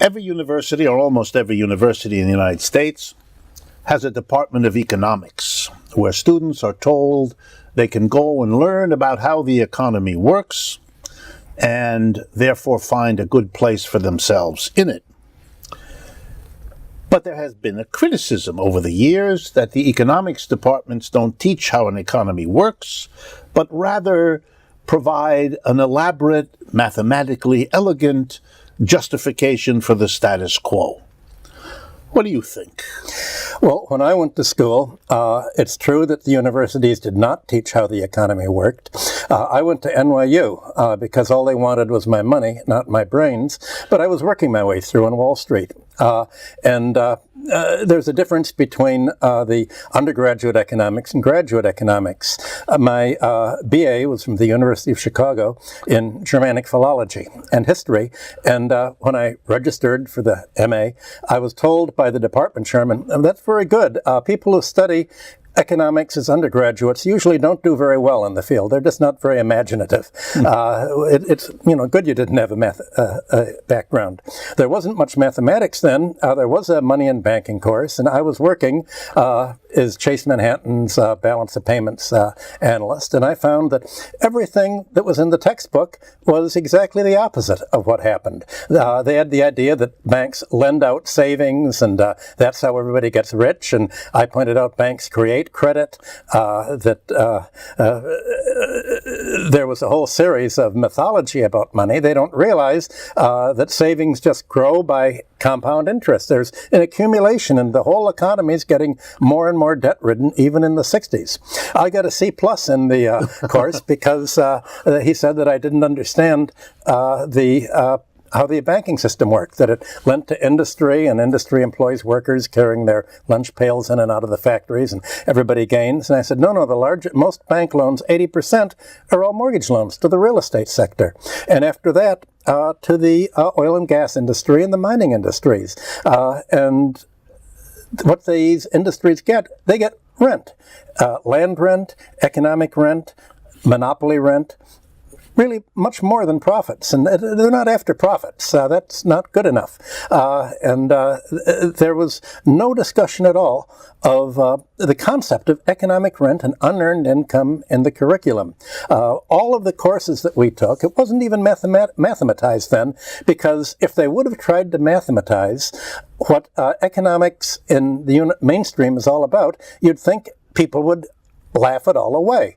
Every university, or almost every university in the United States, has a Department of Economics, where students are told they can go and learn about how the economy works, and therefore find a good place for themselves in it. But there has been a criticism over the years that the economics departments don't teach how an economy works, but rather provide an elaborate, mathematically elegant justification for the status quo. What do you think? Well, when I went to school, it's true that the universities did not teach how the economy worked. I went to NYU because all they wanted was my money, not my brains, but I was working my way through on Wall Street. There's a difference between the undergraduate economics and graduate economics. My BA was from the University of Chicago in Germanic philology and history, and when I registered for the MA, I was told by the department chairman, that's very good. People who study economics as undergraduates usually don't do very well in the field. They're just not very imaginative. It's good you didn't have a math background. There wasn't much mathematics then. There was a money and banking course, and I was working as Chase Manhattan's balance of payments analyst, and I found that everything that was in the textbook was exactly the opposite of what happened. They had the idea that banks lend out savings, and that's how everybody gets rich, and I pointed out banks create credit, that there was a whole series of mythology about money. They don't realize that savings just grow by compound interest. There's an accumulation, and the whole economy is getting more and more debt-ridden, even in the 60s. I got a C+ in the course because he said that I didn't understand how the banking system worked, that it lent to industry, and industry employs workers carrying their lunch pails in and out of the factories, and everybody gains. And I said, no, most bank loans, 80%, are all mortgage loans to the real estate sector. And after that, to the oil and gas industry and the mining industries. And what these industries get, they get rent, land rent, economic rent, monopoly rent, really much more than profits, and they're not after profits. That's not good enough. There was no discussion at all of the concept of economic rent and unearned income in the curriculum. All of the courses that we took, it wasn't even mathematized then, because if they would have tried to mathematize what economics in the mainstream is all about, you'd think people would laugh it all away.